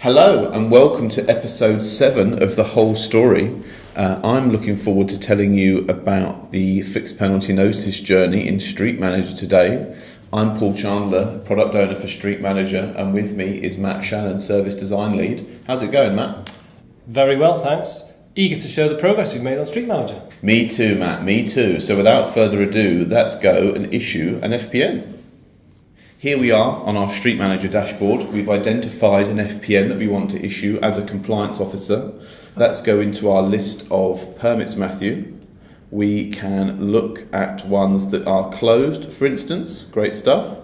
Hello and welcome to episode 7 of The Whole Story. I'm looking forward to telling you about the fixed penalty notice journey in Street Manager today. I'm Paul Chandler, product owner for Street Manager, and with me is Matt Shannon, service design lead. How's it going, Matt? Very well, thanks. Eager to show the progress we've made on Street Manager. Me too, Matt, me too. So without further ado, let's go and issue an FPN. Here we are on our Street Manager dashboard. We've identified an FPN that we want to issue as a compliance officer. Let's go into our list of permits, Matthew. We can look at ones that are closed, for instance. Great stuff.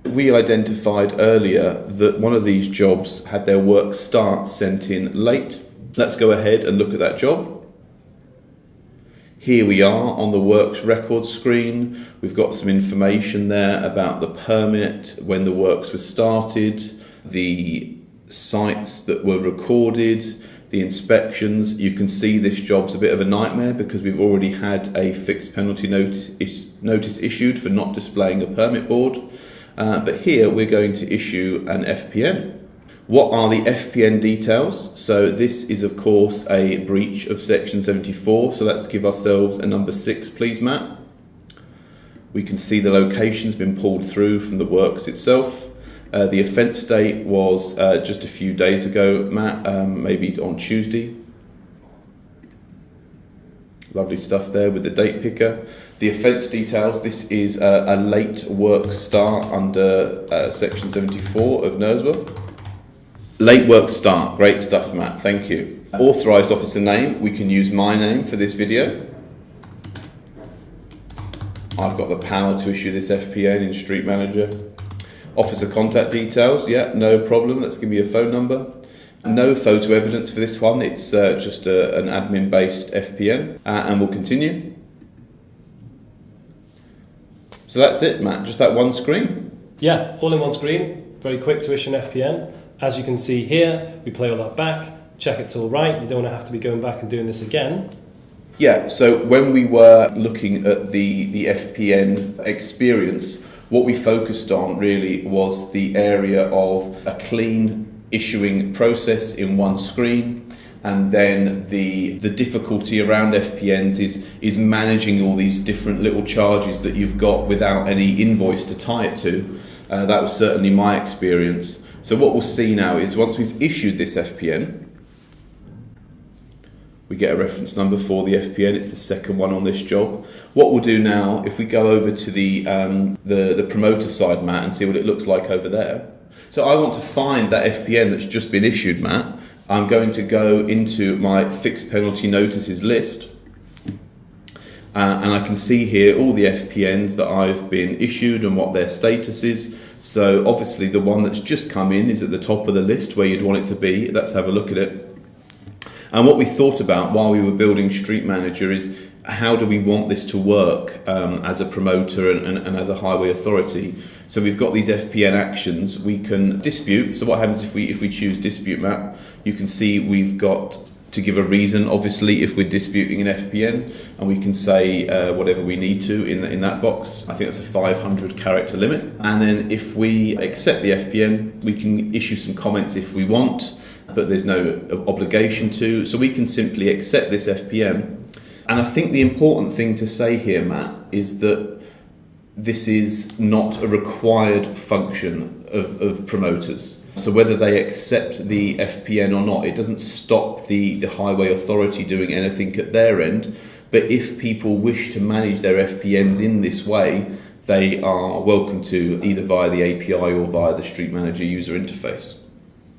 We identified earlier that one of these jobs had their work start sent in late. Let's go ahead and look at that job. Here we are on the works record screen. We've got some information there about the permit, when the works were started, the sites that were recorded, the inspections. You can see this job's a bit of a nightmare because we've already had a fixed penalty notice issued for not displaying a permit board. But here we're going to issue an FPN. What are the FPN details? So this is of course a breach of section 74, so let's give ourselves a number 6 please, Matt. We can see the location's been pulled through from the works itself. The offence date was just a few days ago, Matt, maybe on Tuesday. Lovely stuff there with the date picker. The offence details, this is a late work start under section 74 of NERSWA. Late work start, great stuff, Matt, thank you. Authorised officer name, we can use my name for this video. I've got the power to issue this FPN in Street Manager. Officer contact details, yeah, no problem, let's give me a phone number. No photo evidence for this one, it's just an admin based FPN, and we'll continue. So that's it, Matt, just that one screen? Yeah, all in one screen, very quick to issue an FPN. As you can see here, we play all that back, check it's all right, you don't want to have to be going back and doing this again. Yeah, so when we were looking at the FPN experience, what we focused on really was the area of a clean issuing process in one screen, and then the difficulty around FPNs is managing all these different little charges that you've got without any invoice to tie it to. That was certainly my experience. So what we'll see now is once we've issued this FPN, we get a reference number for the FPN. It's the second one on this job. What we'll do now, if we go over to the promoter side, Matt, and see what it looks like over there. So I want to find that FPN that's just been issued, Matt. I'm going to go into my fixed penalty notices list. And I can see here all the FPNs that I've been issued and what their status is. So obviously the one that's just come in is at the top of the list where you'd want it to be. Let's have a look at it. And what we thought about while we were building Street Manager is how do we want this to work as a promoter and as a highway authority. So we've got these FPN actions. We can dispute. So what happens if we choose dispute, Matt? You can see we've got to give a reason, obviously, if we're disputing an FPN, and we can say whatever we need to in that box. I think that's a 500 character limit. And then if we accept the FPN, we can issue some comments if we want, but there's no obligation to. So we can simply accept this FPN. And I think the important thing to say here, Matt, is that this is not a required function of promoters. So whether they accept the FPN or not, it doesn't stop the highway authority doing anything at their end. But if people wish to manage their FPNs in this way, they are welcome to, either via the API or via the Street Manager user interface.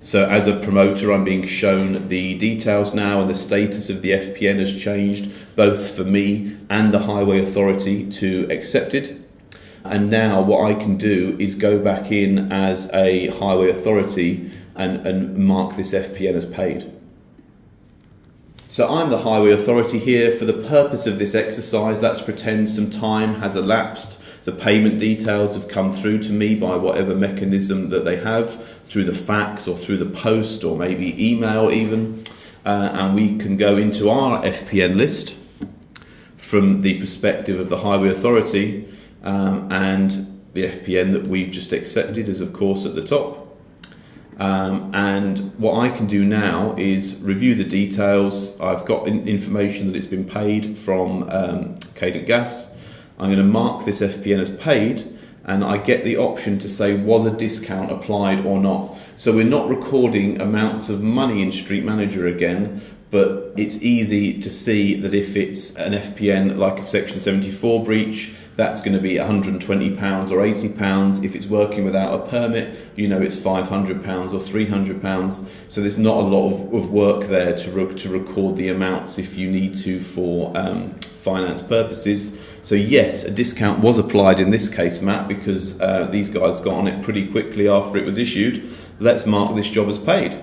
So as a promoter, I'm being shown the details now, and the status of the FPN has changed both for me and the highway authority to accepted. And now what I can do is go back in as a highway authority and mark this FPN as paid. So I'm the highway authority here. For the purpose of this exercise, let's pretend some time has elapsed. The payment details have come through to me by whatever mechanism that they have, through the fax or through the post or maybe email even. And we can go into our FPN list from the perspective of the highway authority, and the FPN that we've just accepted is of course at the top. And what I can do now is review the details. I've got information that it's been paid from Cadent Gas. I'm going to mark this FPN as paid, and I get the option to say was a discount applied or not. So we're not recording amounts of money in Street Manager again, but it's easy to see that if it's an FPN like a Section 74 breach, that's going to be £120 or £80. If it's working without a permit, you know it's £500 or £300. So there's not a lot of work there to record the amounts if you need to for finance purposes. So yes, a discount was applied in this case, Matt, because these guys got on it pretty quickly after it was issued. Let's mark this job as paid.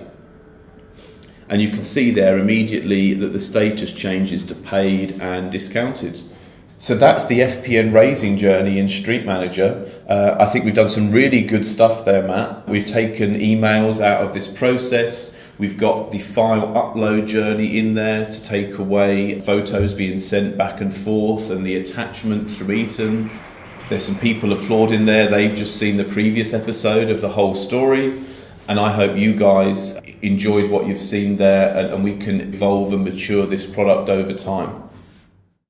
And you can see there immediately that the status changes to paid and discounted. So that's the FPN raising journey in Street Manager. I think we've done some really good stuff there, Matt. We've taken emails out of this process. We've got the file upload journey in there to take away photos being sent back and forth and the attachments from Eaton. There's some people applauding there. They've just seen the previous episode of the whole story. And I hope you guys enjoyed what you've seen there, and we can evolve and mature this product over time.